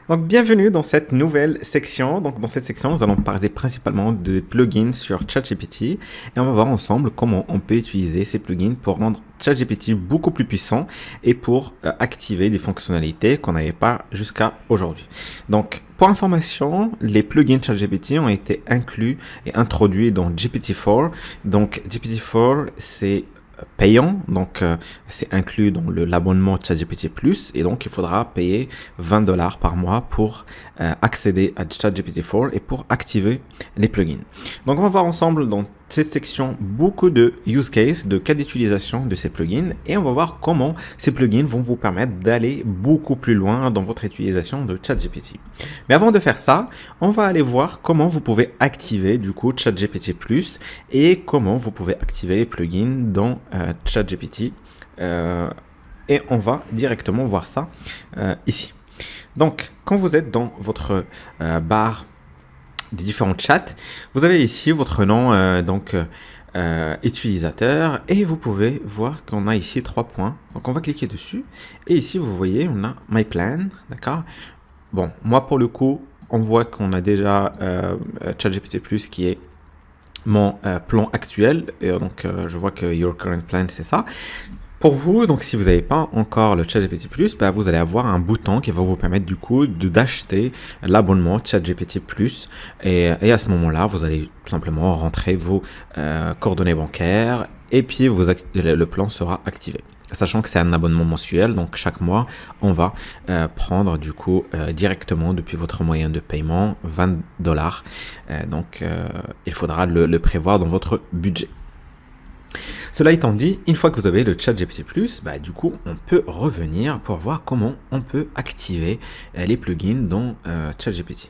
Donc, bienvenue dans cette nouvelle section. Donc, dans cette section, nous allons parler principalement de plugins sur ChatGPT et on va voir ensemble comment on peut utiliser ces plugins pour rendre ChatGPT beaucoup plus puissant et pour activer des fonctionnalités qu'on n'avait pas jusqu'à aujourd'hui. Donc, pour information, les plugins ChatGPT ont été inclus et introduits dans GPT-4. Donc, GPT-4, c'est payant, donc c'est inclus dans l'abonnement ChatGPT Plus et donc il faudra payer $20 par mois pour accéder à ChatGPT 4 et pour activer les plugins. Donc on va voir ensemble dans cette section beaucoup de use cases, de cas d'utilisation de ces plugins et on va voir comment ces plugins vont vous permettre d'aller beaucoup plus loin dans votre utilisation de ChatGPT. Mais avant de faire ça, on va aller voir comment vous pouvez activer du coup ChatGPT Plus et comment vous pouvez activer les plugins dans ChatGPT et on va directement voir ça ici. Donc, quand vous êtes dans votre barre des différents chats, vous avez ici votre nom utilisateur et vous pouvez voir qu'on a ici 3 points. Donc, on va cliquer dessus et ici, vous voyez, on a My Plan, d'accord? Bon, moi, pour le coup, on voit qu'on a déjà ChatGPT Plus qui est mon plan actuel. Et donc, je vois que Your Current Plan, c'est ça. Pour vous, donc si vous n'avez pas encore le ChatGPT+, vous allez avoir un bouton qui va vous permettre du coup d'acheter l'abonnement ChatGPT+. Et à ce moment-là, vous allez tout simplement rentrer vos coordonnées bancaires et puis le plan sera activé. Sachant que c'est un abonnement mensuel, donc chaque mois, on va prendre du coup directement depuis votre moyen de paiement $20. Donc, il faudra le prévoir dans votre budget. Cela étant dit, une fois que vous avez le ChatGPT+, du coup, on peut revenir pour voir comment on peut activer les plugins dans ChatGPT.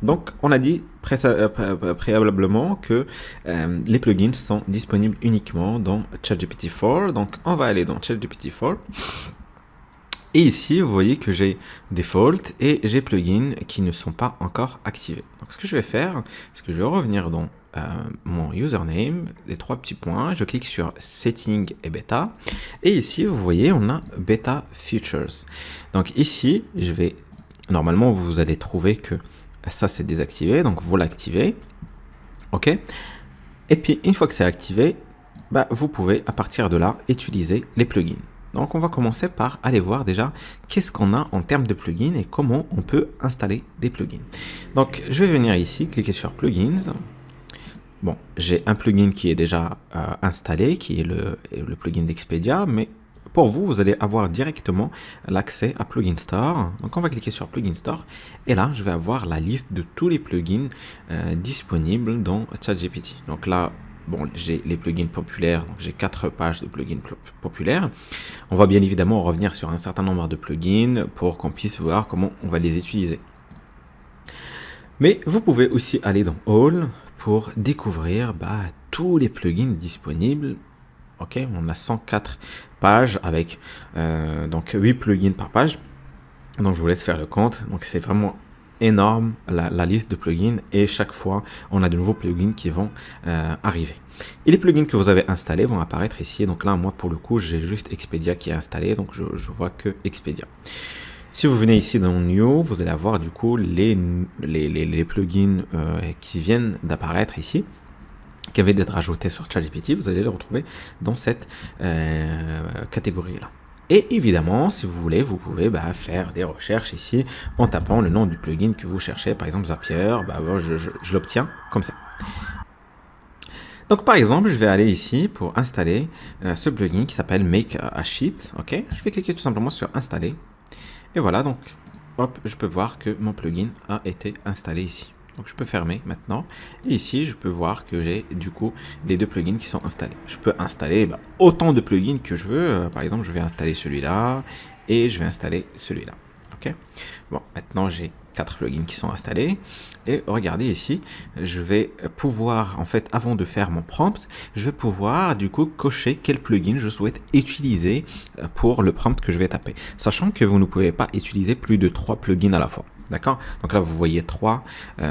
Donc, on a dit préalablement que les plugins sont disponibles uniquement dans ChatGPT 4. Donc, on va aller dans ChatGPT 4. Et ici, vous voyez que j'ai Default et j'ai plugins qui ne sont pas encore activés. Donc, ce que je vais faire, c'est que je vais revenir dans mon username, les 3 petits points, je clique sur Setting et Beta. Et ici, vous voyez, on a Beta Features. Donc ici, normalement, vous allez trouver que ça, c'est désactivé. Donc, vous l'activez. OK. Et puis, une fois que c'est activé, vous pouvez, à partir de là, utiliser les plugins. Donc, on va commencer par aller voir déjà qu'est-ce qu'on a en termes de plugins et comment on peut installer des plugins. Donc, je vais venir ici, cliquer sur Plugins. Bon, j'ai un plugin qui est déjà installé, qui est le plugin d'Expedia, mais pour vous, vous allez avoir directement l'accès à Plugin Store. Donc, on va cliquer sur Plugin Store et là, je vais avoir la liste de tous les plugins disponibles dans ChatGPT. Donc là, bon, j'ai les plugins populaires, donc j'ai 4 pages de plugins populaires. On va bien évidemment revenir sur un certain nombre de plugins pour qu'on puisse voir comment on va les utiliser. Mais vous pouvez aussi aller dans All pour découvrir tous les plugins disponibles. Ok, on a 104 pages avec donc 8 plugins par page. Donc je vous laisse faire le compte. Donc c'est vraiment énorme la liste de plugins et chaque fois on a de nouveaux plugins qui vont arriver. Et les plugins que vous avez installés vont apparaître ici. Donc là, moi pour le coup, j'ai juste Expedia qui est installé, donc je vois que Expedia. Si vous venez ici dans New, vous allez avoir du coup les plugins qui viennent d'apparaître ici, qui avaient d'être ajoutés sur ChatGPT. Vous allez les retrouver dans cette catégorie-là. Et évidemment, si vous voulez, vous pouvez faire des recherches ici en tapant le nom du plugin que vous cherchez. Par exemple, Zapier, je l'obtiens comme ça. Donc par exemple, je vais aller ici pour installer ce plugin qui s'appelle Make a Sheet. Ok, je vais cliquer tout simplement sur Installer. Et voilà, donc, hop, je peux voir que mon plugin a été installé ici. Donc, je peux fermer maintenant. Et ici, je peux voir que j'ai du coup les 2 plugins qui sont installés. Je peux installer autant de plugins que je veux. Par exemple, je vais installer celui-là et je vais installer celui-là. Ok. Bon, maintenant, j'ai 4 plugins qui sont installés. Et regardez ici, je vais pouvoir, en fait, avant de faire mon prompt, je vais pouvoir du coup cocher quel plugin je souhaite utiliser pour le prompt que je vais taper. Sachant que vous ne pouvez pas utiliser plus de 3 plugins à la fois. D'accord? Donc là, vous voyez 3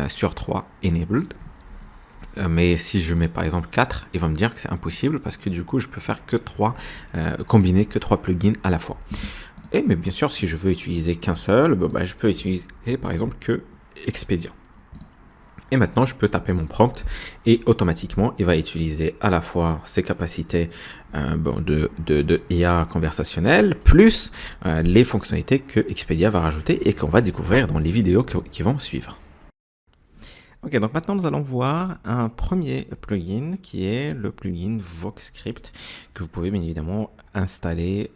sur 3 enabled. Mais si je mets par exemple 4, il va me dire que c'est impossible parce que du coup, je peux faire que 3, combiner que 3 plugins à la fois. Et mais bien sûr, si je veux utiliser qu'un seul, je peux utiliser par exemple que Expedia. Et maintenant, je peux taper mon prompt et automatiquement, il va utiliser à la fois ses capacités de IA conversationnelle plus les fonctionnalités que Expedia va rajouter et qu'on va découvrir dans les vidéos qui vont suivre. Ok, donc maintenant nous allons voir un premier plugin qui est le plugin VoxScript que vous pouvez bien évidemment installer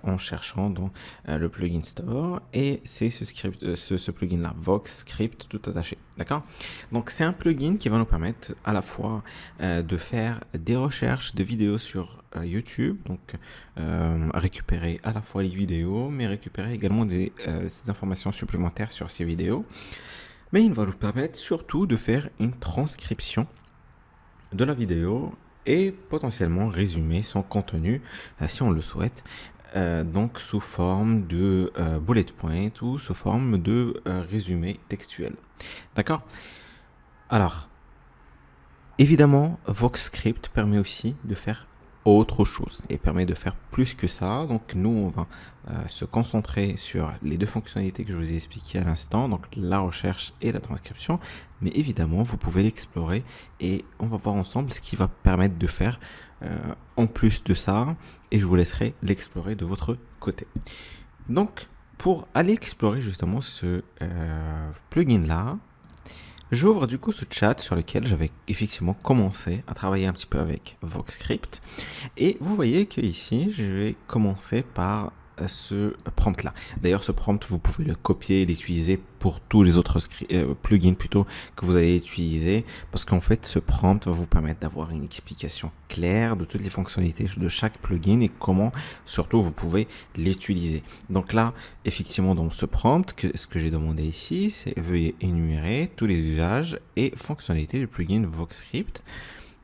en cherchant dans le plugin store, et c'est ce plugin là, VoxScript tout attaché, d'accord? Donc c'est un plugin qui va nous permettre à la fois de faire des recherches de vidéos sur YouTube, donc récupérer à la fois les vidéos mais récupérer également des informations supplémentaires sur ces vidéos. Mais il va nous permettre surtout de faire une transcription de la vidéo et potentiellement résumer son contenu si on le souhaite, donc sous forme de bullet point ou sous forme de résumé textuel. D'accord? Alors, évidemment, VoxScript permet aussi de faire autre chose et permet de faire plus que ça. Donc nous, on va se concentrer sur les deux fonctionnalités que je vous ai expliquées à l'instant, donc la recherche et la transcription. Mais évidemment, vous pouvez l'explorer et on va voir ensemble ce qui va permettre de faire en plus de ça, et je vous laisserai l'explorer de votre côté. Donc, pour aller explorer justement ce plugin-là, j'ouvre du coup ce chat sur lequel j'avais effectivement commencé à travailler un petit peu avec VoxScript. Et vous voyez que ici, je vais commencer par ce prompt là. D'ailleurs, ce prompt, vous pouvez le copier et l'utiliser pour tous les autres plugins plutôt que vous allez utiliser, parce qu'en fait, ce prompt va vous permettre d'avoir une explication claire de toutes les fonctionnalités de chaque plugin et comment surtout vous pouvez l'utiliser. Donc là, effectivement, dans ce prompt, ce que j'ai demandé ici, c'est veuillez énumérer tous les usages et fonctionnalités du plugin VoxScript.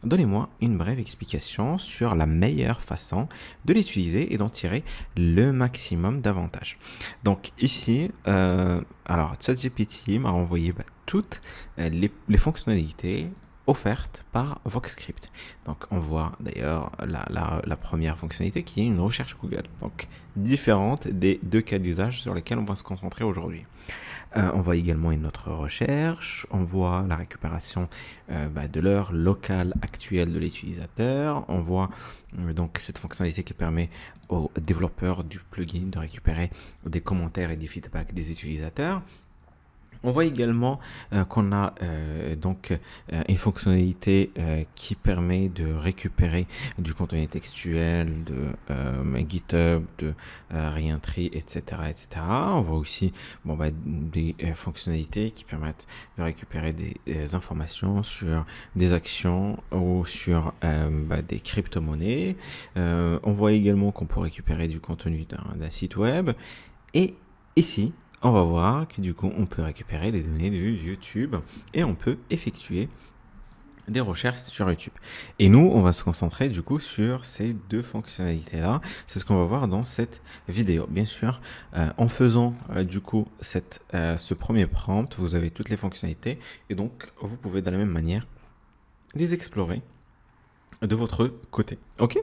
Donnez-moi une brève explication sur la meilleure façon de l'utiliser et d'en tirer le maximum d'avantages. Donc ici, alors ChatGPT m'a renvoyé toutes les fonctionnalités offertes par VoxScript. Donc on voit d'ailleurs la première fonctionnalité qui est une recherche Google, donc différente des deux cas d'usage sur lesquels on va se concentrer aujourd'hui. On voit également une autre recherche, on voit la récupération de l'heure locale actuelle de l'utilisateur, on voit donc cette fonctionnalité qui permet aux développeurs du plugin de récupérer des commentaires et des feedbacks des utilisateurs. On voit également qu'on a une fonctionnalité qui permet de récupérer du contenu textuel de GitHub, de Reentry, etc., etc. On voit aussi des fonctionnalités qui permettent de récupérer des informations sur des actions ou sur des crypto-monnaies. On voit également qu'on peut récupérer du contenu d'un site web. Et ici, on va voir que du coup, on peut récupérer des données de YouTube et on peut effectuer des recherches sur YouTube. Et nous, on va se concentrer du coup sur ces deux fonctionnalités-là. C'est ce qu'on va voir dans cette vidéo. Bien sûr, en faisant du coup ce premier prompt, vous avez toutes les fonctionnalités et donc vous pouvez de la même manière les explorer de votre côté. Ok ?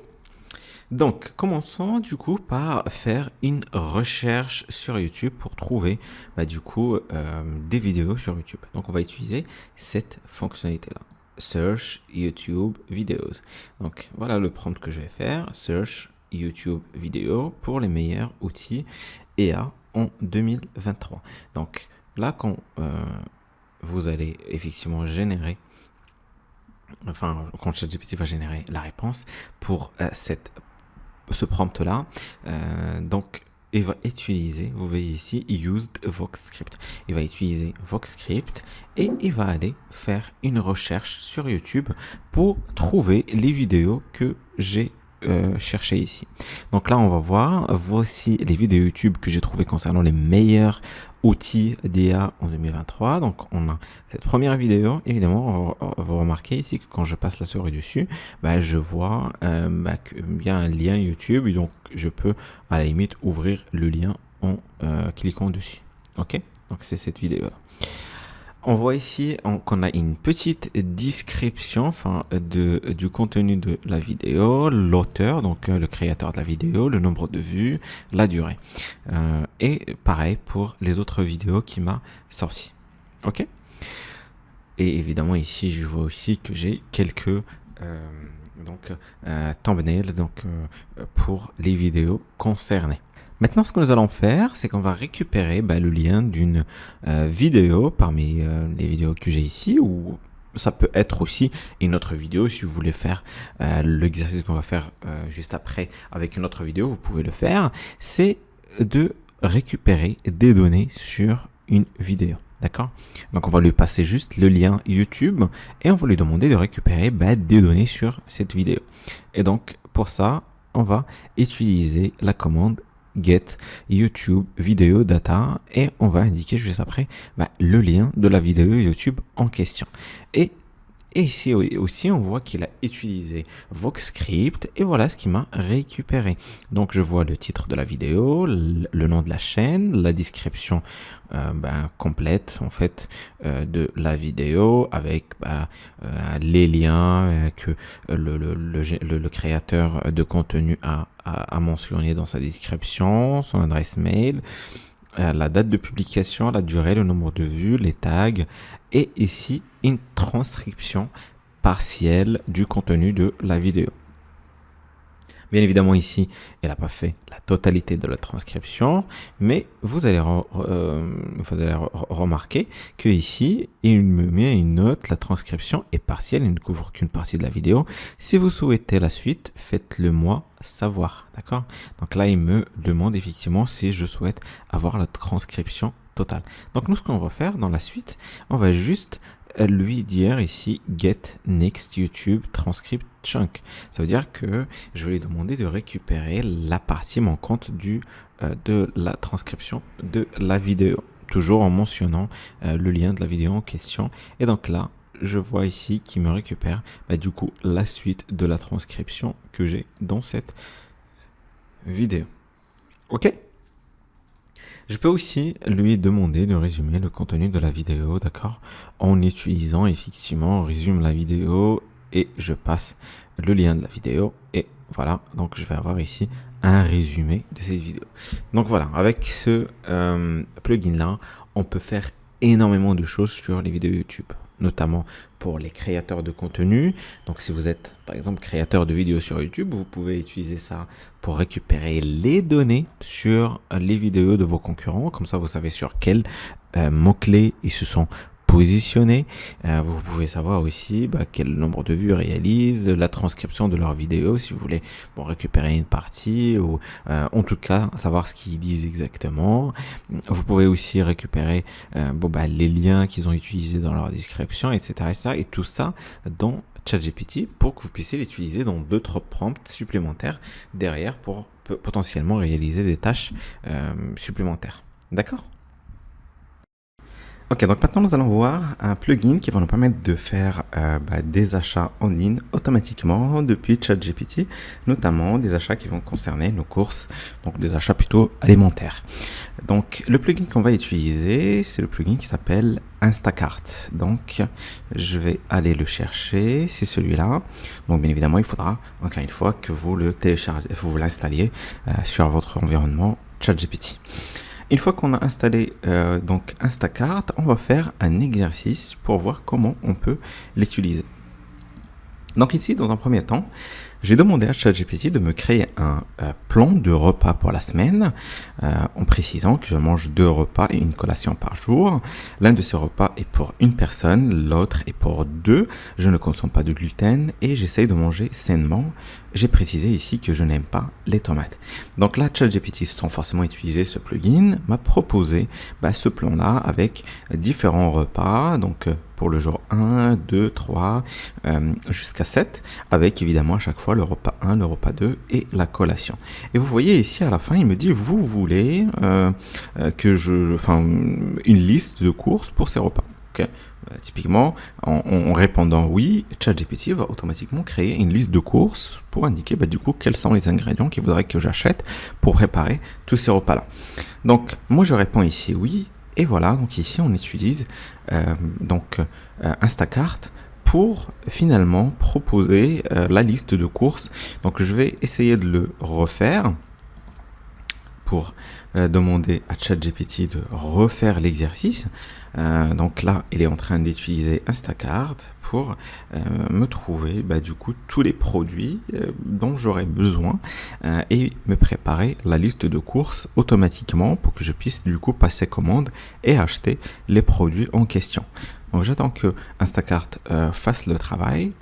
Donc, commençons du coup par faire une recherche sur YouTube pour trouver des vidéos sur YouTube. Donc, on va utiliser cette fonctionnalité-là. Search YouTube Videos. Donc, voilà le prompt que je vais faire. Search YouTube Video pour les meilleurs outils IA en 2023. Donc, là, quand vous allez effectivement générer, quand ChatGPT va générer la réponse pour ce prompt là, donc il va utiliser, vous voyez ici, used VoxScript. Il va utiliser VoxScript et il va aller faire une recherche sur YouTube pour trouver les vidéos que j'ai cherchées ici. Donc là, on va voir, voici les vidéos YouTube que j'ai trouvées concernant les meilleurs outils d'IA en 2023. Donc on a cette première vidéo. Évidemment, vous remarquez ici que quand je passe la souris dessus, je vois qu'il y a un lien YouTube, et donc je peux à la limite ouvrir le lien en cliquant dessus. Ok, donc c'est cette vidéo là. On voit ici qu'on a une petite description du contenu de la vidéo, l'auteur, donc le créateur de la vidéo, le nombre de vues, la durée. Et pareil pour les autres vidéos qui m'a sorti. OK? Et évidemment ici, je vois aussi que j'ai quelques thumbnails pour les vidéos concernées. Maintenant, ce que nous allons faire, c'est qu'on va récupérer le lien d'une vidéo parmi les vidéos que j'ai ici, ou ça peut être aussi une autre vidéo. Si vous voulez faire l'exercice qu'on va faire juste après avec une autre vidéo, vous pouvez le faire. C'est de récupérer des données sur une vidéo. D'accord? Donc, on va lui passer juste le lien YouTube et on va lui demander de récupérer des données sur cette vidéo. Et donc, pour ça, on va utiliser la commande get YouTube video data et on va indiquer juste après le lien de la vidéo YouTube en question. Et ici aussi, on voit qu'il a utilisé VoxScript et voilà ce qu'il m'a récupéré. Donc, je vois le titre de la vidéo, le nom de la chaîne, la description complète en fait de la vidéo avec les liens que le créateur de contenu a mentionné dans sa description, son adresse mail, la date de publication, la durée, le nombre de vues, les tags et ici une transcription partielle du contenu de la vidéo. Bien évidemment ici, elle n'a pas fait la totalité de la transcription, mais vous allez remarquer que ici, il me met une note, la transcription est partielle, il ne couvre qu'une partie de la vidéo. Si vous souhaitez la suite, faites-le moi savoir, d'accord? Donc là, il me demande effectivement si je souhaite avoir la transcription totale. Donc nous, ce qu'on va faire dans la suite, on va juste lui dire ici get next YouTube transcript chunk. Ça veut dire que je vais lui demander de récupérer la partie manquante de la transcription de la vidéo, toujours en mentionnant le lien de la vidéo en question. Et donc là, je vois ici qu'il me récupère du coup la suite de la transcription que j'ai dans cette vidéo. OK? Je peux aussi lui demander de résumer le contenu de la vidéo, d'accord? En utilisant effectivement, on résume la vidéo et je passe le lien de la vidéo et voilà, donc je vais avoir ici un résumé de cette vidéo. Donc voilà, avec ce plugin là, on peut faire énormément de choses sur les vidéos YouTube, notamment pour les créateurs de contenu. Donc si vous êtes par exemple créateur de vidéos sur YouTube, vous pouvez utiliser ça pour récupérer les données sur les vidéos de vos concurrents. Comme ça, vous savez sur quels mots-clés ils se sont positionnés. Vous pouvez savoir aussi quel nombre de vues réalisent, la transcription de leurs vidéos si vous voulez récupérer une partie ou en tout cas savoir ce qu'ils disent exactement. Vous pouvez aussi récupérer les liens qu'ils ont utilisés dans leur description, etc., etc. Et tout ça dans ChatGPT pour que vous puissiez l'utiliser dans d'autres prompts supplémentaires derrière pour potentiellement réaliser des tâches supplémentaires. D'accord? Ok, donc maintenant nous allons voir un plugin qui va nous permettre de faire des achats en ligne automatiquement depuis ChatGPT, notamment des achats qui vont concerner nos courses, donc des achats plutôt alimentaires. Donc le plugin qu'on va utiliser, c'est le plugin qui s'appelle Instacart. Donc je vais aller le chercher, c'est celui-là. Donc bien évidemment, il faudra encore une fois que vous le téléchargez, vous l'installiez sur votre environnement ChatGPT. Une fois qu'on a installé donc Instacart, on va faire un exercice pour voir comment on peut l'utiliser. Donc ici, dans un premier temps, j'ai demandé à ChatGPT de me créer un plan de repas pour la semaine, en précisant que je mange 2 repas et une collation par jour. L'un de ces repas est pour une personne, l'autre est pour 2. Je ne consomme pas de gluten et j'essaye de manger sainement. J'ai précisé ici que je n'aime pas les tomates. Donc là, ChatGPT, sans forcément utiliser ce plugin, m'a proposé ce plan-là avec différents repas, donc pour le jour 1, 2, 3, jusqu'à 7, avec évidemment à chaque fois le repas 1, le repas 2 et la collation. Et vous voyez ici à la fin, il me dit, vous voulez une liste de courses pour ces repas. Okay. Typiquement, en répondant oui, ChatGPT va automatiquement créer une liste de courses pour indiquer du coup quels sont les ingrédients qu'il faudrait que j'achète pour préparer tous ces repas-là. Donc, moi je réponds ici oui, Et voilà, donc ici on utilise Instacart pour finalement proposer la liste de courses. Donc je vais essayer de le refaire pour demander à ChatGPT de refaire l'exercice. Donc là, il est en train d'utiliser Instacart pour me trouver du coup tous les produits dont j'aurais besoin et me préparer la liste de courses automatiquement pour que je puisse du coup passer commande et acheter les produits en question. Donc j'attends que Instacart fasse le travail.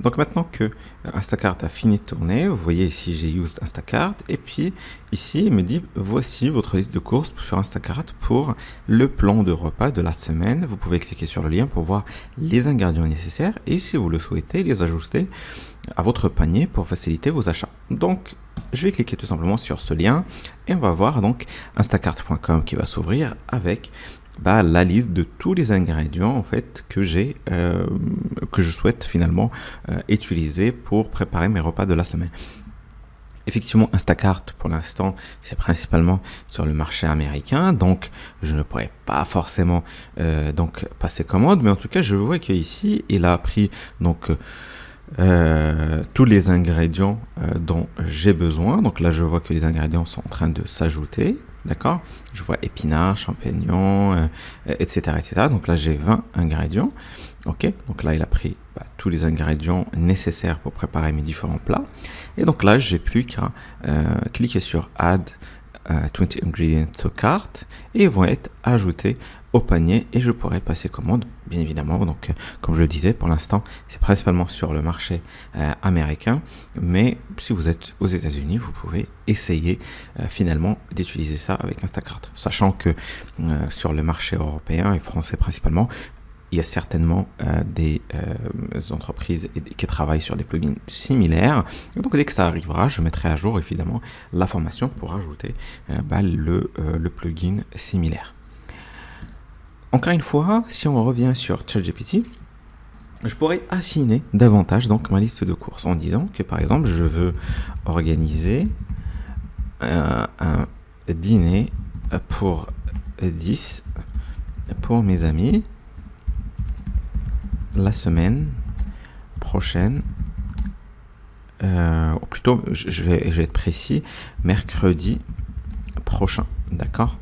Donc maintenant que Instacart a fini de tourner, vous voyez ici j'ai used Instacart et puis ici il me dit voici votre liste de courses sur Instacart pour le plan de repas de la semaine. Vous pouvez cliquer sur le lien pour voir les ingrédients nécessaires et si vous le souhaitez les ajuster à votre panier pour faciliter vos achats. Donc je vais cliquer tout simplement sur ce lien et on va voir donc instacart.com qui va s'ouvrir avec la liste de tous les ingrédients en fait que j'ai que je souhaite finalement utiliser pour préparer mes repas de la semaine. Effectivement, Instacart pour l'instant c'est principalement sur le marché américain, donc je ne pourrais pas forcément passer commande, mais en tout cas je vois qu'ici il a pris tous les ingrédients dont j'ai besoin. Donc là je vois que les ingrédients sont en train de s'ajouter. D'accord, je vois épinards, champignons, etc., etc. Donc là, j'ai 20 ingrédients. Ok, donc là, il a pris tous les ingrédients nécessaires pour préparer mes différents plats. Et donc là, j'ai plus qu'à cliquer sur Add 20 Ingredients to Cart et ils vont être ajoutés au panier et je pourrai passer commande, bien évidemment. Donc, comme je le disais, pour l'instant, c'est principalement sur le marché américain. Mais si vous êtes aux États-Unis, vous pouvez essayer finalement d'utiliser ça avec Instacart. Sachant que sur le marché européen et français principalement, il y a certainement des entreprises qui travaillent sur des plugins similaires. Et donc, dès que ça arrivera, je mettrai à jour évidemment la formation pour ajouter le plugin similaire. Encore une fois, si on revient sur ChatGPT, je pourrais affiner davantage donc ma liste de courses en disant que par exemple, je veux organiser un dîner pour 10 pour mes amis la semaine prochaine, ou plutôt je vais être précis, mercredi prochain, d'accord?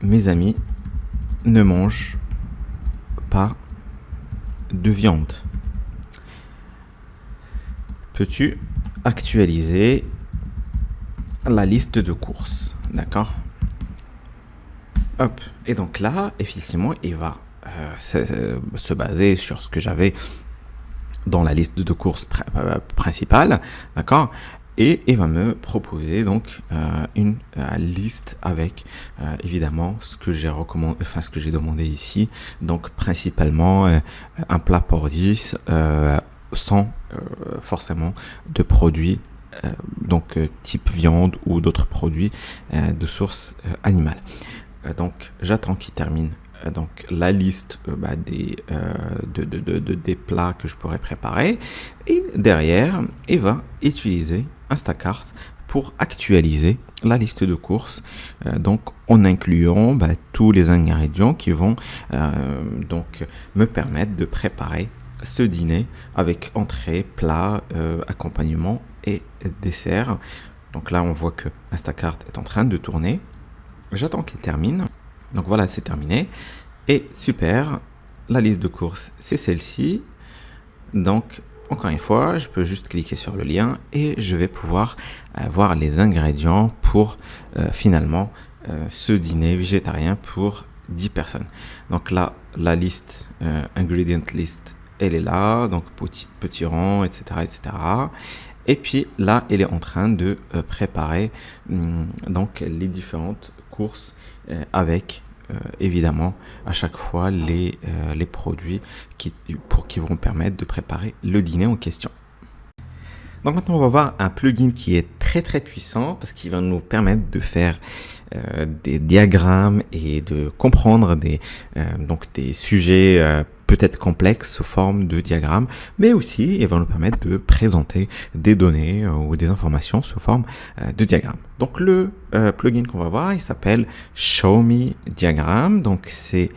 Mes amis ne mangent pas de viande. Peux-tu actualiser la liste de courses, d'accord? Hop, et donc là, effectivement, il va se baser sur ce que j'avais dans la liste de courses principale, d'accord? Et il va me proposer donc une liste avec évidemment ce que j'ai recommandé, enfin ce que j'ai demandé ici. Donc principalement un plat pour 10 sans forcément de produits type viande ou d'autres produits de source animale. Donc j'attends qu'il termine donc la liste des plats que je pourrais préparer et derrière il va utiliser Instacart pour actualiser la liste de courses donc en incluant tous les ingrédients qui vont donc me permettre de préparer ce dîner avec entrée, plat, accompagnement et dessert. Donc là on voit que Instacart est en train de tourner. J'attends qu'il termine. Donc voilà, c'est terminé. Et super, la liste de courses, c'est celle-ci. Donc, encore une fois, je peux juste cliquer sur le lien et je vais pouvoir voir les ingrédients pour finalement ce dîner végétarien pour 10 personnes. Donc là, la liste, ingredient list, elle est là. Donc, petit rang, etc., etc. Et puis là, elle est en train de préparer donc les différentes courses avec évidemment à chaque fois les produits qui vont permettre de préparer le dîner en question. Donc maintenant on va voir un plugin qui est très très puissant parce qu'il va nous permettre de faire des diagrammes et de comprendre des sujets peut-être complexe sous forme de diagramme, mais aussi il va nous permettre de présenter des données ou des informations sous forme de diagramme. Donc le plugin qu'on va voir, il s'appelle Show Me Diagram. Donc c'est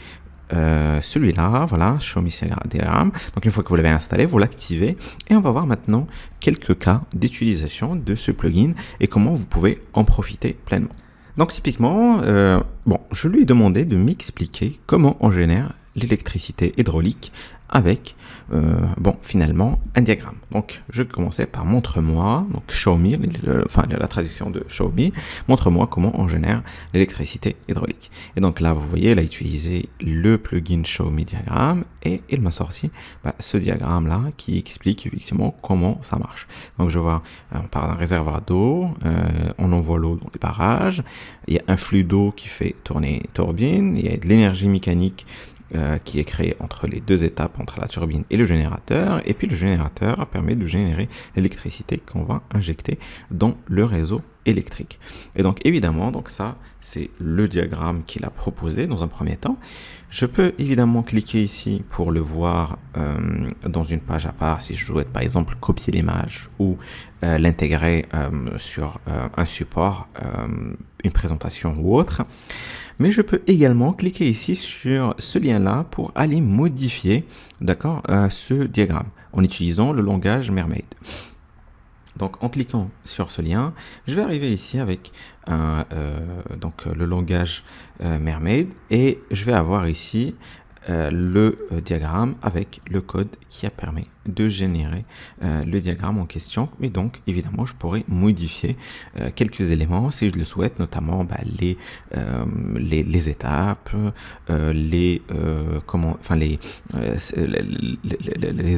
celui-là, voilà, Show Me Diagram. Donc une fois que vous l'avez installé, vous l'activez et on va voir maintenant quelques cas d'utilisation de ce plugin et comment vous pouvez en profiter pleinement. Donc typiquement, je lui ai demandé de m'expliquer comment on génère l'électricité hydraulique avec, finalement, un diagramme. Donc, je commençais par montre-moi, donc show me, la traduction de show me, montre-moi comment on génère l'électricité hydraulique. Et donc là, vous voyez, il a utilisé le plugin show me diagramme et il m'a sorti ce diagramme-là qui explique effectivement comment ça marche. Donc, je vois, on part d'un réservoir d'eau, on envoie l'eau dans les barrages, il y a un flux d'eau qui fait tourner une turbine, il y a de l'énergie mécanique qui est créé entre les deux étapes, entre la turbine et le générateur, et puis le générateur permet de générer l'électricité qu'on va injecter dans le réseau électrique. Et donc évidemment, donc ça c'est le diagramme qu'il a proposé dans un premier temps. Je peux évidemment cliquer ici pour le voir dans une page à part si je souhaite par exemple copier l'image ou l'intégrer sur un support, une présentation ou autre. Mais je peux également cliquer ici sur ce lien-là pour aller modifier, d'accord, ce diagramme en utilisant le langage Mermaid. Donc en cliquant sur ce lien, je vais arriver ici avec le langage Mermaid et je vais avoir ici le diagramme avec le code qui a permis de générer le diagramme en question. Et donc évidemment je pourrais modifier quelques éléments si je le souhaite, notamment les étapes, les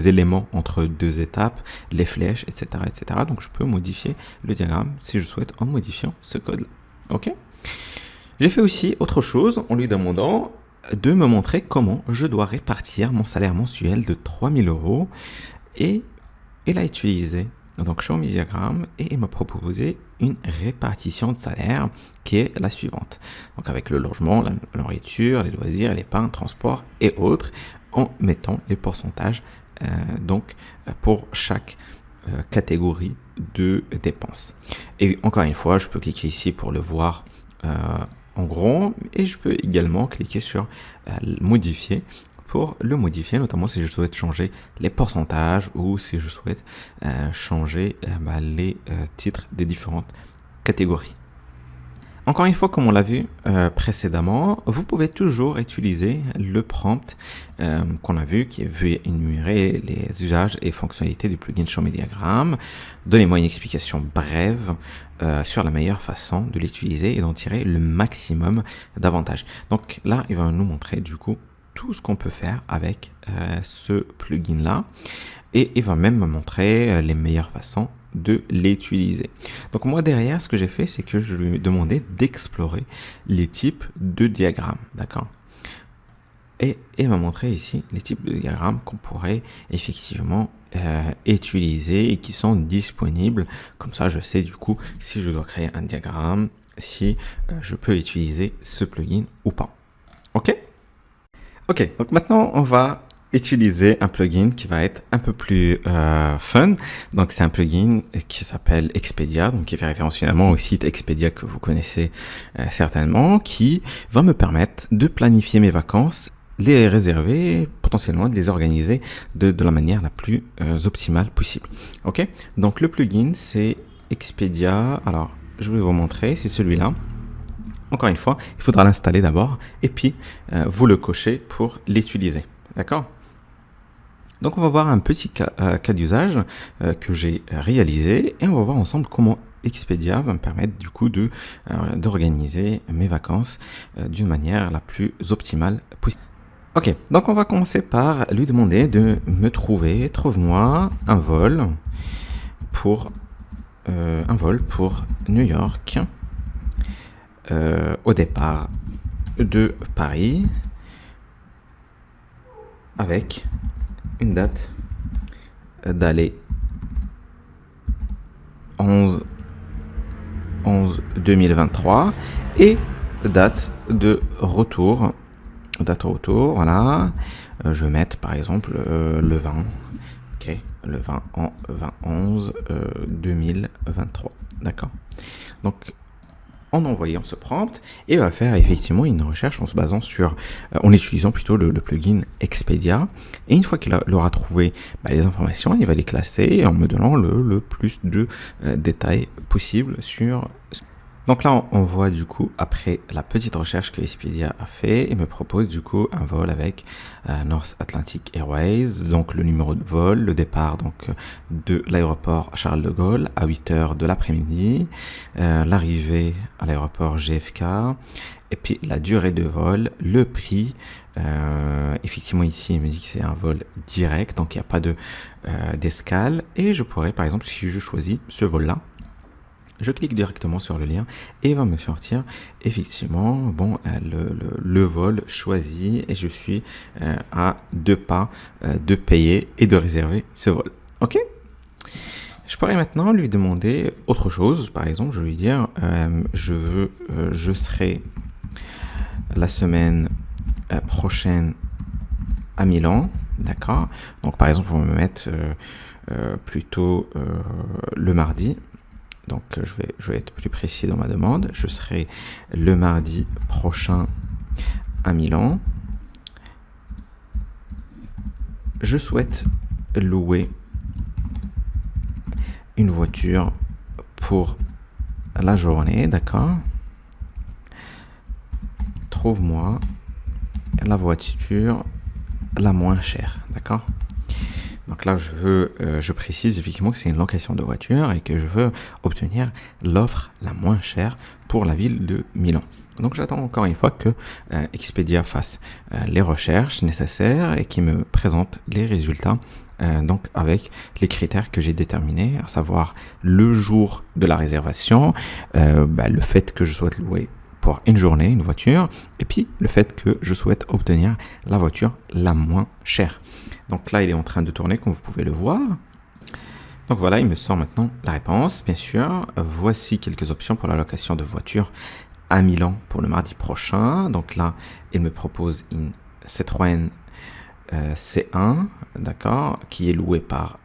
éléments entre deux étapes, les flèches, etc., etc. Donc je peux modifier le diagramme si je souhaite en modifiant ce code là. Ok. J'ai fait aussi autre chose en lui demandant de me montrer comment je dois répartir mon salaire mensuel de 3000 € et il a utilisé donc Show Me Diagram et il m'a proposé une répartition de salaire qui est la suivante. Donc avec le logement, la nourriture, les loisirs, l'épargne, transport et autres en mettant les pourcentages pour chaque catégorie de dépenses. Et encore une fois, je peux cliquer ici pour le voir en gros, et je peux également cliquer sur modifier pour le modifier, notamment si je souhaite changer les pourcentages ou si je souhaite changer les titres des différentes catégories. Encore une fois, comme on l'a vu précédemment, vous pouvez toujours utiliser le prompt qu'on a vu, qui veut énumérer les usages et fonctionnalités du plugin Show Me Diagram. Donnez-moi une explication brève sur la meilleure façon de l'utiliser et d'en tirer le maximum d'avantages. Donc là, il va nous montrer du coup tout ce qu'on peut faire avec ce plugin-là et il va même me montrer les meilleures façons de l'utiliser. Donc moi derrière, ce que j'ai fait, c'est que je lui ai demandé d'explorer les types de diagrammes, d'accord? Et il m'a montré ici les types de diagrammes qu'on pourrait effectivement utiliser et qui sont disponibles. Comme ça, je sais du coup si je dois créer un diagramme, si je peux utiliser ce plugin ou pas. Ok? Ok, donc maintenant on va utiliser un plugin qui va être un peu plus fun. Donc c'est un plugin qui s'appelle Expedia, donc qui fait référence finalement au site Expedia que vous connaissez certainement, qui va me permettre de planifier mes vacances, les réserver, potentiellement de les organiser de la manière la plus optimale possible. Ok, donc le plugin c'est Expedia. Alors je vais vous montrer, c'est celui-là. Encore une fois, il faudra l'installer d'abord et puis vous le cochez pour l'utiliser. D'accord? Donc on va voir un petit cas d'usage que j'ai réalisé et on va voir ensemble comment Expedia va me permettre du coup d'organiser mes vacances d'une manière la plus optimale possible. Ok, donc on va commencer par lui demander de me trouve-moi un vol pour New York au départ de Paris avec une date d'aller 11/11/2023 et date de retour, voilà, je vais mettre par exemple le 20, ok, le 20 en 2011 2023, d'accord. Donc en envoyant ce prompt, et va faire effectivement une recherche en se basant sur, en utilisant plutôt le plugin Expedia. Et une fois qu'il aura trouvé les informations, il va les classer en me donnant le plus de détails possible sur. Donc là, on voit du coup, après la petite recherche que Expedia a fait, il me propose du coup un vol avec North Atlantic Airways, donc le numéro de vol, le départ donc de l'aéroport Charles de Gaulle à 8h de l'après-midi, l'arrivée à l'aéroport JFK, et puis la durée de vol, le prix. Effectivement ici il me dit que c'est un vol direct, donc il n'y a pas d'escale, et je pourrais par exemple, si je choisis ce vol-là, je clique directement sur le lien et il va me sortir effectivement le vol choisi, et je suis à 2 pas de payer et de réserver ce vol. Ok. Je pourrais maintenant lui demander autre chose. Par exemple, je vais lui dire je serai la semaine prochaine à Milan, d'accord. Donc par exemple, on va me mettre plutôt le mardi. Donc, je vais être plus précis dans ma demande. Je serai le mardi prochain à Milan. Je souhaite louer une voiture pour la journée, d'accord? Trouve-moi la voiture la moins chère, d'accord? Donc là, je précise effectivement que c'est une location de voiture et que je veux obtenir l'offre la moins chère pour la ville de Milan. Donc j'attends encore une fois que Expedia fasse les recherches nécessaires et qu'il me présente les résultats, donc avec les critères que j'ai déterminés, à savoir le jour de la réservation, le fait que je souhaite louer pour une journée une voiture, et puis le fait que je souhaite obtenir la voiture la moins chère. Donc là, il est en train de tourner, comme vous pouvez le voir. Donc voilà, il me sort maintenant la réponse, bien sûr. Voici quelques options pour la location de voiture à Milan pour le mardi prochain. Donc là, il me propose une Citroën C1, d'accord, qui est louée par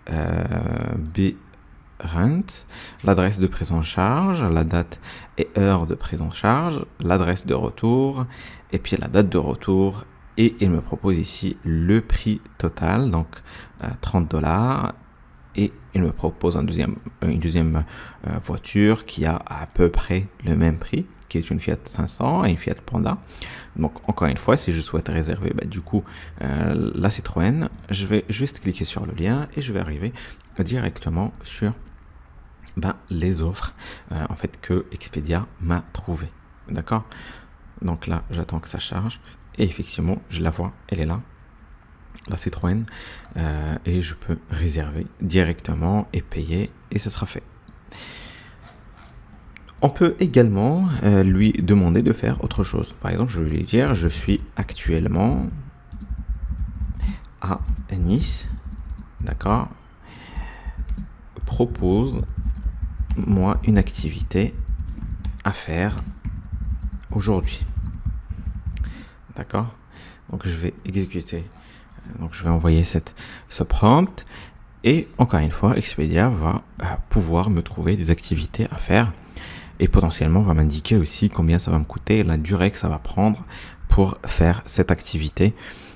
B-Rent, l'adresse de prise en charge, la date et heure de prise en charge, l'adresse de retour, et puis la date de retour. Et il me propose ici le prix total, donc $30. Et il me propose une deuxième voiture qui a à peu près le même prix, qui est une Fiat 500 et une Fiat Panda. Donc encore une fois, si je souhaite réserver du coup la Citroën, je vais juste cliquer sur le lien et je vais arriver directement sur les offres en fait que Expedia m'a trouvé. D'accord? Donc là, j'attends que ça charge. Et effectivement, je la vois, elle est là, la Citroën, et je peux réserver directement et payer, et ça sera fait. On peut également lui demander de faire autre chose. Par exemple, je vais lui dire, je suis actuellement à Nice, d'accord, propose-moi une activité à faire aujourd'hui. D'accord, donc je vais exécuter, donc je vais envoyer ce prompt, et encore une fois Expedia va pouvoir me trouver des activités à faire, et potentiellement va m'indiquer aussi combien ça va me coûter, la durée que ça va prendre pour faire cette activité.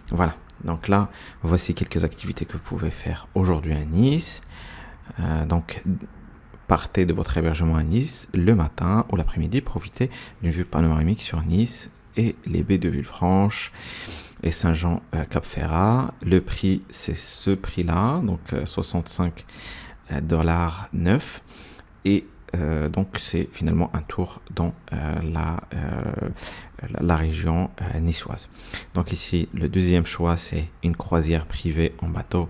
Voilà, donc là voici quelques activités que vous pouvez faire aujourd'hui à Nice. Donc partez de votre hébergement à Nice le matin ou l'après-midi, profitez d'une vue panoramique sur Nice et les baies de Villefranche et Saint-Jean-Cap-Ferrat. Le prix, c'est ce prix-là, donc $65 et donc c'est finalement un tour dans la région niçoise. Donc ici, le deuxième choix, c'est une croisière privée en bateau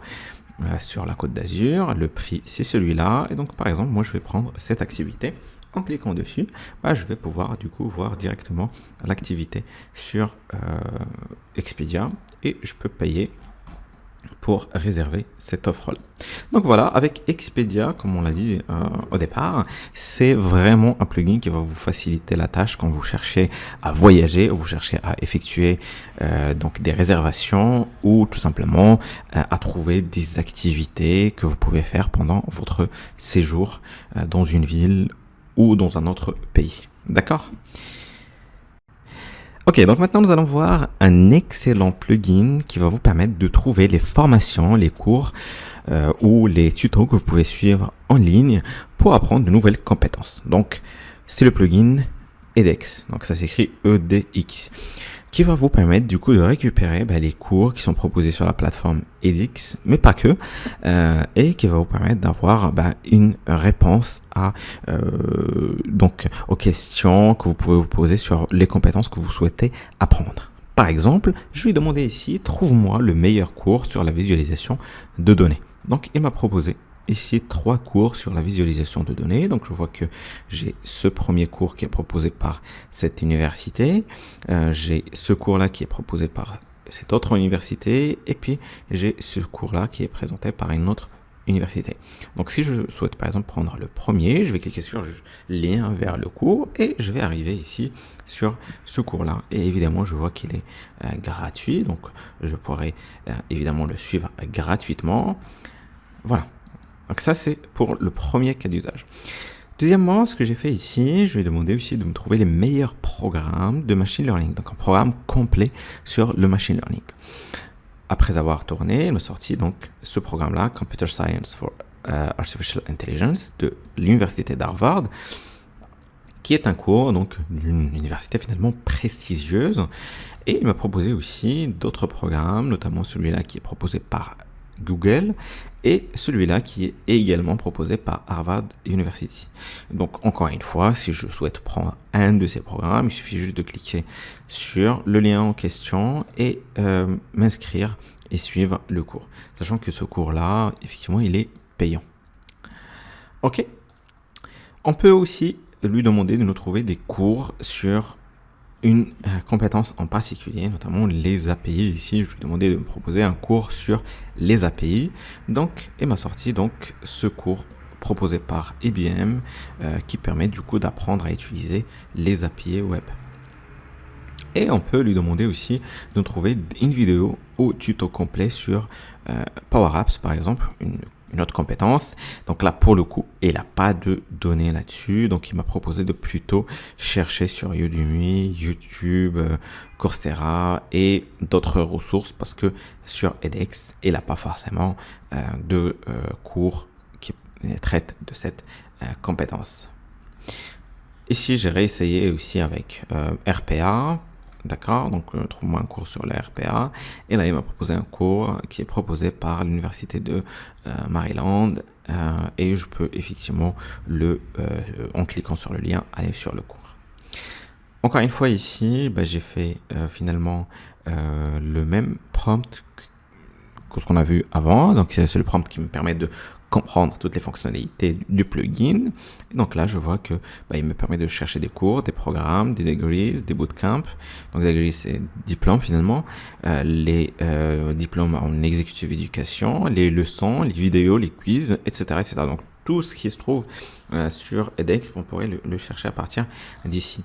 sur la Côte d'Azur. Le prix, c'est celui-là, et donc par exemple, moi je vais prendre cette activité. En cliquant dessus, je vais pouvoir du coup voir directement l'activité sur Expedia, et je peux payer pour réserver cette offre-là. Donc voilà, avec Expedia, comme on l'a dit au départ, c'est vraiment un plugin qui va vous faciliter la tâche quand vous cherchez à voyager, ou vous cherchez à effectuer donc des réservations, ou tout simplement à trouver des activités que vous pouvez faire pendant votre séjour dans une ville ou dans un autre pays. D'accord ? Ok, donc maintenant nous allons voir un excellent plugin qui va vous permettre de trouver les formations, les cours ou les tutos que vous pouvez suivre en ligne pour apprendre de nouvelles compétences. Donc c'est le plugin edX, donc ça s'écrit EDX, qui va vous permettre du coup de récupérer les cours qui sont proposés sur la plateforme edX, mais pas que, et qui va vous permettre d'avoir une réponse à donc aux questions que vous pouvez vous poser sur les compétences que vous souhaitez apprendre. Par exemple, je lui ai demandé ici, trouve-moi le meilleur cours sur la visualisation de données. Donc il m'a proposé ici 3 cours sur la visualisation de données. Donc je vois que j'ai ce premier cours qui est proposé par cette université, j'ai ce cours là qui est proposé par cette autre université, et puis j'ai ce cours là qui est présenté par une autre université. Donc si je souhaite par exemple prendre le premier, je vais cliquer sur le lien vers le cours et je vais arriver ici sur ce cours là, et évidemment je vois qu'il est gratuit, donc je pourrais évidemment le suivre gratuitement. Voilà. Donc ça, c'est pour le premier cas d'usage. Deuxièmement, ce que j'ai fait ici, je vais demander aussi de me trouver les meilleurs programmes de machine learning. Donc un programme complet sur le machine learning. Après avoir tourné, il m'a sorti donc ce programme-là, Computer Science for Artificial Intelligence de l'université d'Harvard, qui est un cours donc d'une université finalement prestigieuse. Et il m'a proposé aussi d'autres programmes, notamment celui-là qui est proposé par Google, et celui-là qui est également proposé par Harvard University. Donc encore une fois, si je souhaite prendre un de ces programmes, il suffit juste de cliquer sur le lien en question et m'inscrire et suivre le cours. Sachant que ce cours-là, effectivement, il est payant. Ok. On peut aussi lui demander de nous trouver des cours sur une compétence en particulier, notamment les API. Ici, je lui ai demandé de me proposer un cours sur les API. Donc, il m'a sorti donc ce cours proposé par IBM qui permet du coup d'apprendre à utiliser les API web. Et on peut lui demander aussi de trouver une vidéo ou tuto complet sur Power Apps, par exemple, une autre compétence. Donc là, pour le coup, il n'a pas de données là-dessus. Donc, il m'a proposé de plutôt chercher sur Udemy, YouTube, Coursera et d'autres ressources, parce que sur edX, il n'a pas forcément de cours qui traitent de cette compétence. Ici, j'ai réessayé aussi avec RPA. D'accord, donc trouve-moi un cours sur la RPA. Et là, il m'a proposé un cours qui est proposé par l'université de Maryland. Et je peux effectivement, en cliquant sur le lien, aller sur le cours. Encore une fois, ici, j'ai fait finalement le même prompt que ce qu'on a vu avant. Donc, c'est le prompt qui me permet de comprendre toutes les fonctionnalités du plugin. Et donc là, je vois que il me permet de chercher des cours, des programmes, des degrees, des bootcamps. Donc degrees, c'est diplôme finalement, les diplômes en executive education, les leçons, les vidéos, les quiz, etc., etc. Donc tout ce qui se trouve sur edX, on pourrait le chercher à partir d'ici.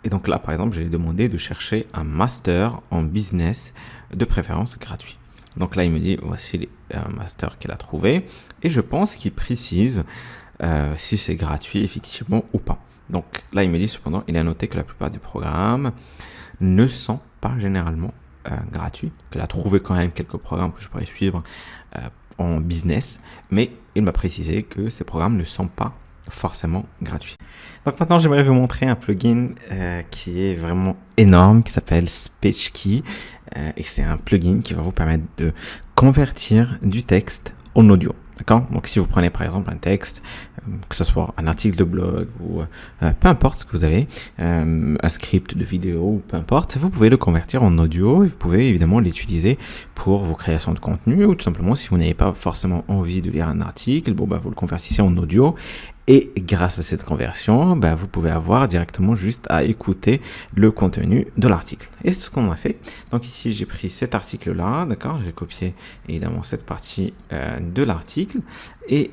Et donc là, par exemple, j'ai demandé de chercher un master en business, de préférence gratuit. Donc là, il me dit, voici les masters qu'il a trouvé. Et je pense qu'il précise si c'est gratuit, effectivement, ou pas. Donc là, il me dit, cependant, il a noté que la plupart des programmes ne sont pas généralement gratuits. Il a trouvé quand même quelques programmes que je pourrais suivre en business. Mais il m'a précisé que ces programmes ne sont pas forcément gratuit. Donc maintenant, j'aimerais vous montrer un plugin qui est vraiment énorme, qui s'appelle SpeechKey. Et c'est un plugin qui va vous permettre de convertir du texte en audio. D'accord? Donc si vous prenez par exemple un texte, que ce soit un article de blog ou peu importe ce que vous avez, un script de vidéo ou peu importe, vous pouvez le convertir en audio et vous pouvez évidemment l'utiliser pour vos créations de contenu, ou tout simplement si vous n'avez pas forcément envie de lire un article, vous le convertissez en audio Et grâce à cette conversion, bah, vous pouvez avoir directement juste à écouter le contenu de l'article. Et c'est ce qu'on a fait. Donc ici, j'ai pris cet article-là, d'accord? J'ai copié évidemment cette partie de l'article. Et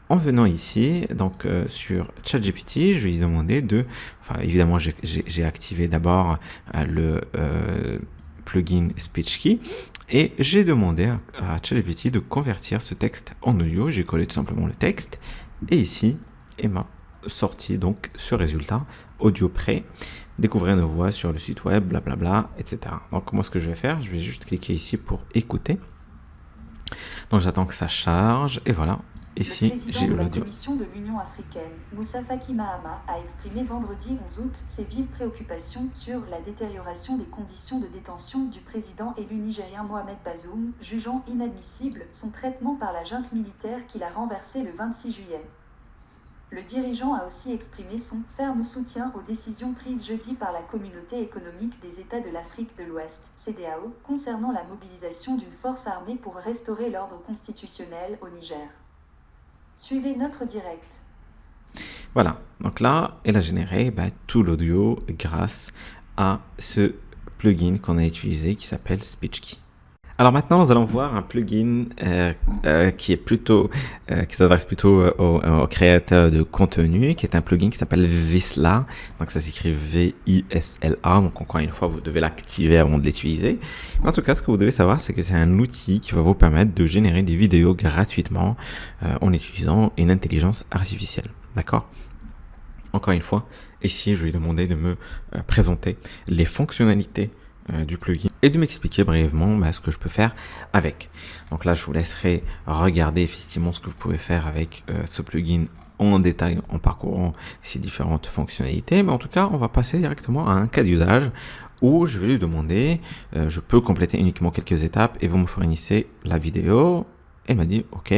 en venant ici, donc sur ChatGPT, je vais lui demander de... Enfin, évidemment, j'ai activé d'abord le plugin SpeechKey. Et j'ai demandé à ChatGPT de convertir ce texte en audio. J'ai collé tout simplement le texte. Et ici, il m'a sorti donc ce résultat audio prêt. Découvrir nos voix sur le site web, blablabla, etc. Donc moi, ce que je vais faire, je vais juste cliquer ici pour écouter. Donc j'attends que ça charge et voilà. Ici, j'ai l'audio. Le président de la Commission de l'Union africaine, Moussa Faki Mahamat, a exprimé vendredi 11 août ses vives préoccupations sur la détérioration des conditions de détention du président élu nigérien Mohamed Bazoum, jugeant inadmissible son traitement par la junte militaire qu'il a renversé le 26 juillet. Le dirigeant a aussi exprimé son ferme soutien aux décisions prises jeudi par la Communauté économique des États de l'Afrique de l'Ouest, CEDEAO, concernant la mobilisation d'une force armée pour restaurer l'ordre constitutionnel au Niger. Suivez notre direct. Voilà, donc là, elle a généré tout l'audio grâce à ce plugin qu'on a utilisé qui s'appelle SpeechKey. Alors maintenant, nous allons voir un plugin qui est plutôt, qui s'adresse plutôt aux créateurs de contenu, qui est un plugin qui s'appelle Visla. Donc ça s'écrit V-I-S-L-A. Donc encore une fois, vous devez l'activer avant de l'utiliser. Mais en tout cas, ce que vous devez savoir, c'est que c'est un outil qui va vous permettre de générer des vidéos gratuitement en utilisant une intelligence artificielle. D'accord ? Encore une fois, ici, je lui ai demandé de me présenter les fonctionnalités du plugin et de m'expliquer brièvement ce que je peux faire avec. Donc là, je vous laisserai regarder effectivement ce que vous pouvez faire avec ce plugin en détail en parcourant ces différentes fonctionnalités. Mais en tout cas, on va passer directement à un cas d'usage où je vais lui demander, je peux compléter uniquement quelques étapes et vous me fournissez la vidéo. Elle m'a dit, ok,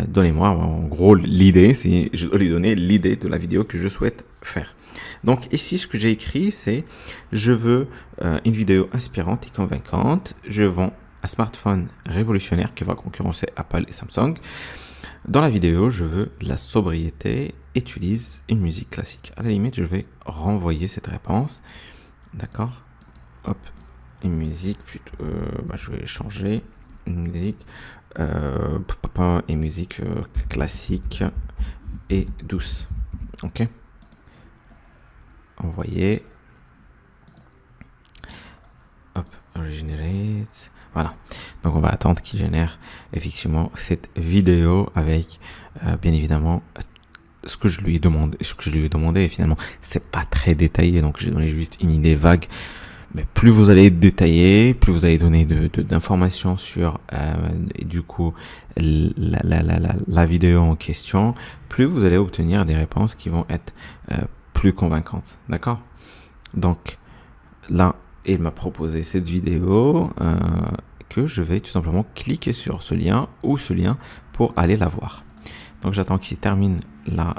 donnez-moi en gros l'idée, je dois lui donner l'idée de la vidéo que je souhaite faire. Donc ici, ce que j'ai écrit, c'est je veux une vidéo inspirante et convaincante. Je vends un smartphone révolutionnaire qui va concurrencer Apple et Samsung. Dans la vidéo, je veux de la sobriété. Utilise une musique classique. À la limite, je vais renvoyer cette réponse. D'accord. Hop, une musique plutôt. Je vais changer une musique. Une musique classique et douce. Ok. Envoyer. Hop, regenerate. Voilà. Donc on va attendre qu'il génère effectivement cette vidéo avec bien évidemment ce que je lui ai demandé. Et finalement, c'est pas très détaillé, donc j'ai donné juste une idée vague. Mais plus vous allez détailler, plus vous allez donner d'informations sur et du coup la vidéo en question, plus vous allez obtenir des réponses qui vont être plus convaincantes. D'accord? Donc là, il m'a proposé cette vidéo que je vais tout simplement cliquer sur ce lien ou ce lien pour aller la voir. Donc j'attends qu'il termine la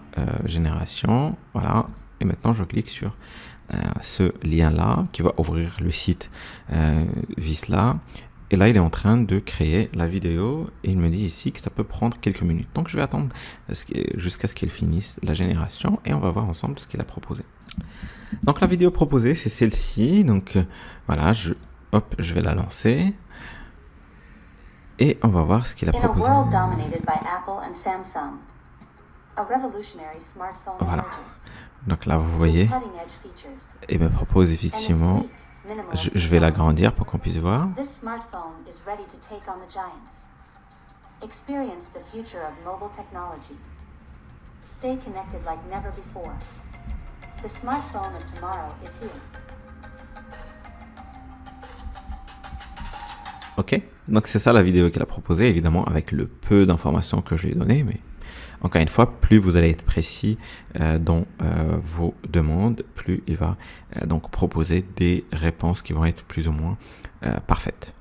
génération. Voilà. Et maintenant, je clique sur ce lien-là qui va ouvrir le site Visla. Et là, il est en train de créer la vidéo et il me dit ici que ça peut prendre quelques minutes. Donc, je vais attendre jusqu'à ce qu'il finisse la génération et on va voir ensemble ce qu'il a proposé. Donc, la vidéo proposée, c'est celle-ci. Donc, voilà, je vais la lancer et on va voir ce qu'il a proposé. Voilà. Donc là, vous voyez, il me propose effectivement, je vais l'agrandir pour qu'on puisse voir. Ok, donc c'est ça la vidéo qu'il a proposée, évidemment avec le peu d'informations que je lui ai donné, mais encore une fois, plus vous allez être précis dans vos demandes, plus il va donc proposer des réponses qui vont être plus ou moins parfaites.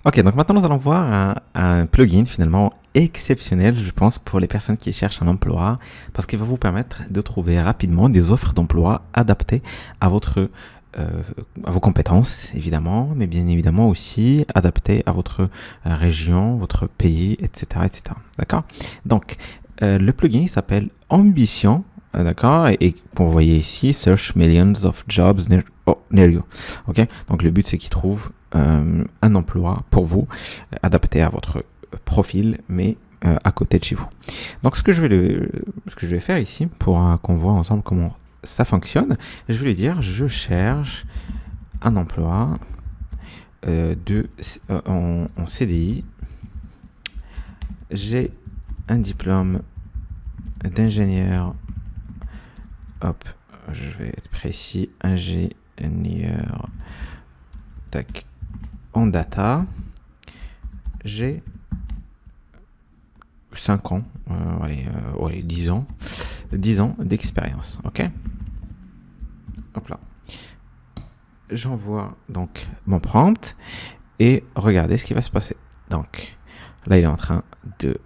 Ok, donc maintenant nous allons voir un plugin finalement exceptionnel, je pense, pour les personnes qui cherchent un emploi, parce qu'il va vous permettre de trouver rapidement des offres d'emploi adaptées à vos compétences, évidemment, mais bien évidemment aussi adaptées à votre région, votre pays, etc., etc. D'accord? Donc, le plugin il s'appelle Ambition. D'accord, et vous voyez ici, search millions of jobs near you. Ok, donc le but c'est qu'il trouve un emploi pour vous, adapté à votre profil, mais à côté de chez vous. Donc ce que je vais faire ici, pour qu'on voit ensemble comment ça fonctionne, je vais lui dire, je cherche un emploi en CDI. J'ai un diplôme d'ingénieur. Hop, je vais être précis, ingénieur en data. J'ai 5 ans, 10 ans, 10 ans d'expérience, ok. Hop là. J'envoie donc mon prompt et regardez ce qui va se passer. Donc là, il est en train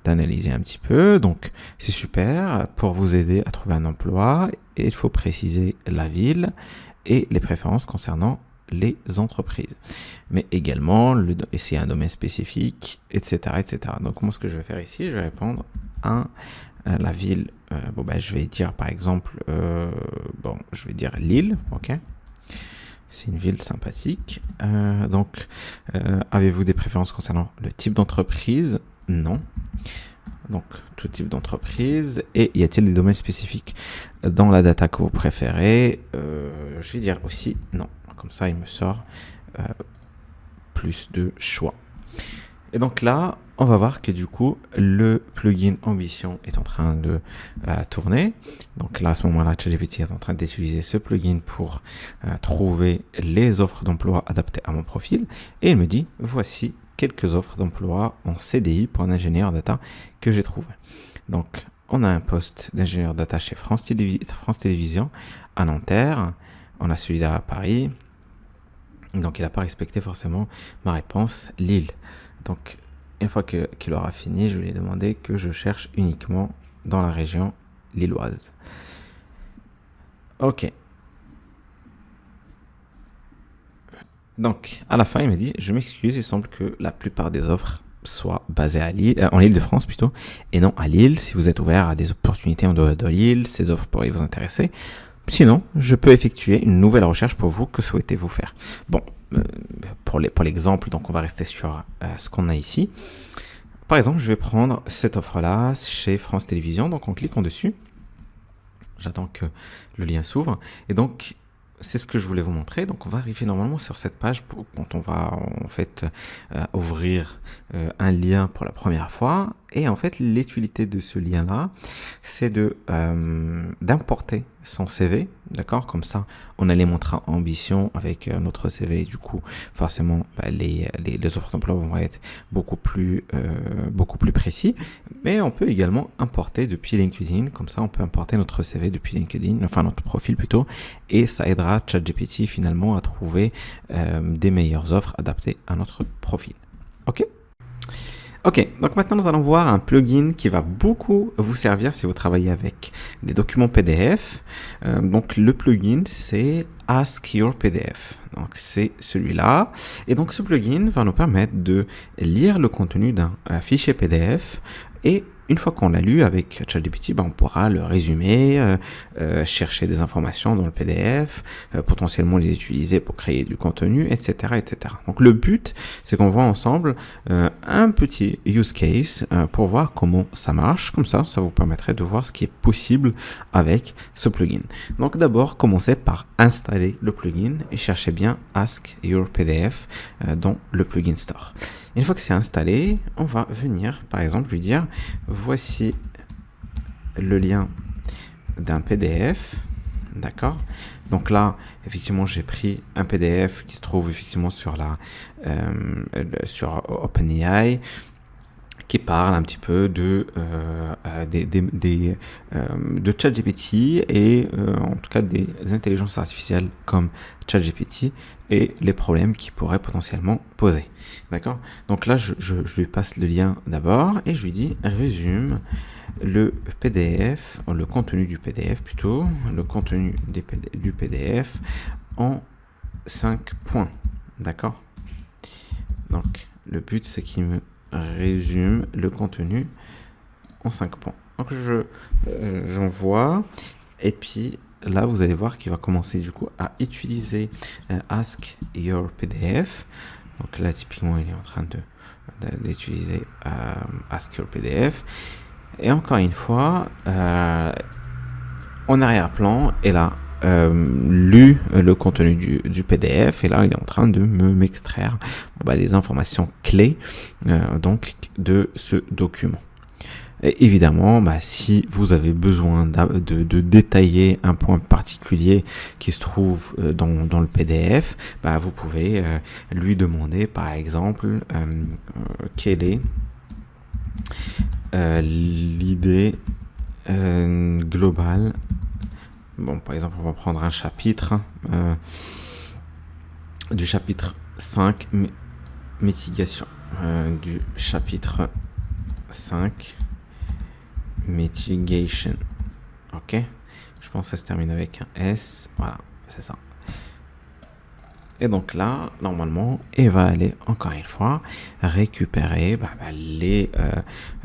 d'analyser un petit peu. Donc, c'est super pour vous aider à trouver un emploi. Et il faut préciser la ville et les préférences concernant les entreprises. Mais également, c'est un domaine spécifique, etc., etc. Donc, moi, ce que je vais faire ici, je vais répondre à la ville. Je vais dire, par exemple, je vais dire Lille, ok. C'est une ville sympathique. Avez-vous des préférences concernant le type d'entreprise? Non. Donc, tout type d'entreprise. Et y a-t-il des domaines spécifiques dans la data que vous préférez? Je vais dire aussi non. Comme ça, il me sort plus de choix. Et donc là, on va voir que du coup, le plugin Ambition est en train de tourner. Donc là, à ce moment-là, ChatGPT est en train d'utiliser ce plugin pour trouver les offres d'emploi adaptées à mon profil. Et il me dit, voici quelques offres d'emploi en CDI pour un ingénieur data que j'ai trouvé. Donc, on a un poste d'ingénieur data chez France Télévisions à Nanterre. On a celui-là à Paris. Donc, il n'a pas respecté forcément ma réponse, Lille. Donc, une fois qu'il aura fini, je vais lui demander que je cherche uniquement dans la région lilloise. Ok. Donc, à la fin, il me dit, je m'excuse, il semble que la plupart des offres soient basées à Lille, en Île-de-France plutôt, et non à Lille. Si vous êtes ouvert à des opportunités en dehors de Lille, ces offres pourraient vous intéresser. Sinon, je peux effectuer une nouvelle recherche pour vous. Que souhaitez-vous faire? Bon, pour l'exemple, donc on va rester sur ce qu'on a ici. Par exemple, je vais prendre cette offre-là chez France Télévisions. Donc, en cliquant dessus, j'attends que le lien s'ouvre. Et donc, c'est ce que je voulais vous montrer. Donc, on va arriver normalement sur cette page quand on va en fait ouvrir un lien pour la première fois. Et en fait, l'utilité de ce lien-là, c'est d'importer son CV, d'accord? Comme ça, on a les montres Ambition avec notre CV. Et du coup, forcément, les offres d'emploi vont être beaucoup plus précis. Mais on peut également importer depuis LinkedIn. Comme ça, on peut importer notre CV depuis LinkedIn, enfin notre profil plutôt. Et ça aidera ChatGPT finalement à trouver des meilleures offres adaptées à notre profil. Ok? Ok, donc maintenant nous allons voir un plugin qui va beaucoup vous servir si vous travaillez avec des documents PDF. Donc le plugin c'est Ask Your PDF. Donc c'est celui-là. Et donc ce plugin va nous permettre de lire le contenu d'un fichier PDF et une fois qu'on l'a lu avec ChatGPT, on pourra le résumer, chercher des informations dans le PDF, potentiellement les utiliser pour créer du contenu, etc., etc. Donc le but, c'est qu'on voit ensemble un petit use case pour voir comment ça marche. Comme ça, ça vous permettrait de voir ce qui est possible avec ce plugin. Donc d'abord, commencez par installer le plugin et cherchez bien Ask Your PDF dans le plugin store. Une fois que c'est installé, on va venir, par exemple, lui dire voici le lien d'un PDF, d'accord? Donc là, effectivement, j'ai pris un PDF qui se trouve effectivement sur OpenAI, qui parle un petit peu de ChatGPT et en tout cas des intelligences artificielles comme ChatGPT et les problèmes qu'ils pourraient potentiellement poser. D'accord? Donc là, je lui passe le lien d'abord et je lui dis résume le PDF, le contenu du PDF plutôt, le contenu du PDF en 5 points. D'accord? Donc le but c'est qu'il me résume le contenu en 5 points. Donc j'envoie, et puis là vous allez voir qu'il va commencer du coup à utiliser Ask Your PDF. Donc là typiquement il est en train d'utiliser Ask Your PDF. Et encore une fois, en arrière-plan, elle a lu le contenu du PDF, et là il est en train de m'extraire les informations clés donc de ce document. Et évidemment, si vous avez besoin de détailler un point particulier qui se trouve dans le PDF, vous pouvez lui demander par exemple quelle est l'idée globale. Bon, par exemple, on va prendre un chapitre du chapitre 5, mitigation, du chapitre 5, mitigation. Ok, je pense que ça se termine avec un S. Voilà, c'est ça. Et donc là, normalement, elle va aller encore une fois récupérer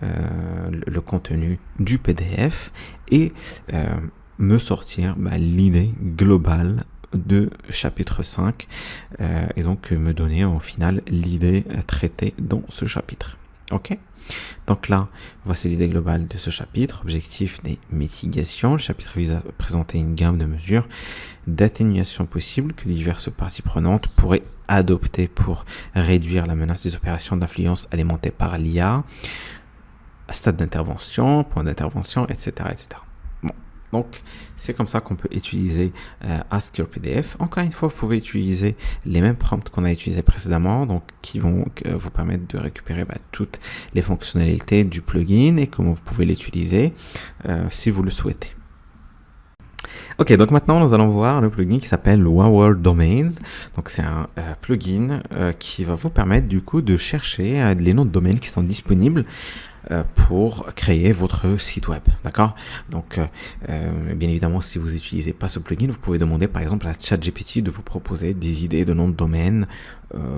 le contenu du PDF et me sortir l'idée globale de chapitre 5 et donc me donner au final l'idée traitée dans ce chapitre. Ok, donc là, voici l'idée globale de ce chapitre. Objectif des mitigations. Le chapitre vise à présenter une gamme de mesures d'atténuation possibles que diverses parties prenantes pourraient adopter pour réduire la menace des opérations d'influence alimentées par l'IA, stade d'intervention, point d'intervention, etc., etc. Bon, donc c'est comme ça qu'on peut utiliser Ask Your PDF. Encore une fois, vous pouvez utiliser les mêmes prompts qu'on a utilisés précédemment, donc qui vont vous permettre de récupérer toutes les fonctionnalités du plugin et comment vous pouvez l'utiliser si vous le souhaitez. Ok, donc maintenant nous allons voir le plugin qui s'appelle Our Domains. Donc c'est un plugin qui va vous permettre du coup de chercher les noms de domaines qui sont disponibles pour créer votre site web, d'accord? Donc bien évidemment, si vous n'utilisez pas ce plugin, vous pouvez demander par exemple à ChatGPT de vous proposer des idées de noms de domaine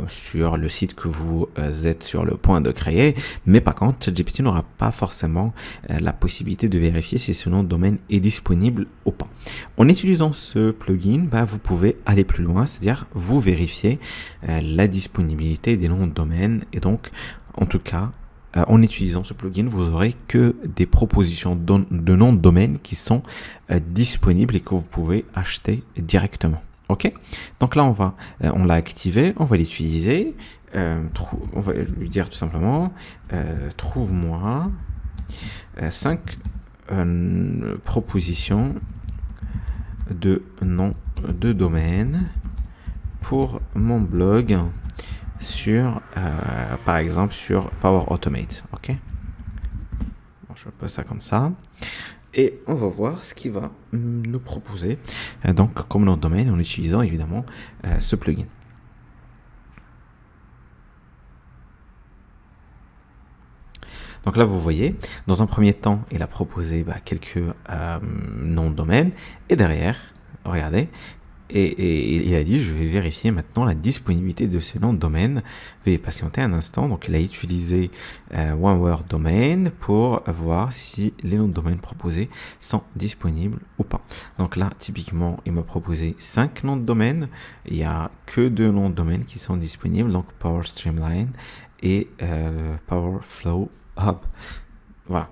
sur le site que vous êtes sur le point de créer, mais par contre ChatGPT n'aura pas forcément la possibilité de vérifier si ce nom de domaine est disponible ou pas. En utilisant ce plugin, vous pouvez aller plus loin, c'est-à-dire vous vérifier la disponibilité des noms de domaine, et donc en tout cas en utilisant ce plugin, vous aurez que des propositions de noms de domaine qui sont disponibles et que vous pouvez acheter directement. Ok, donc là on l'a activé, on va l'utiliser. On va lui dire tout simplement trouve-moi 5 propositions de noms de domaine pour mon blog sur par exemple sur Power Automate. Ok, bon, je pose ça comme ça et on va voir ce qu'il va nous proposer donc comme nom de domaine en utilisant évidemment ce plugin. Donc là vous voyez, dans un premier temps il a proposé quelques noms de domaine, et derrière regardez, et il a dit je vais vérifier maintenant la disponibilité de ces noms de domaine. Veuillez patienter un instant. Donc il a utilisé Our Domain pour voir si les noms de domaine proposés sont disponibles ou pas. Donc là typiquement il m'a proposé 5 noms de domaine, il n'y a que 2 noms de domaine qui sont disponibles, donc Power Streamline et Power Flow Hub. Voilà.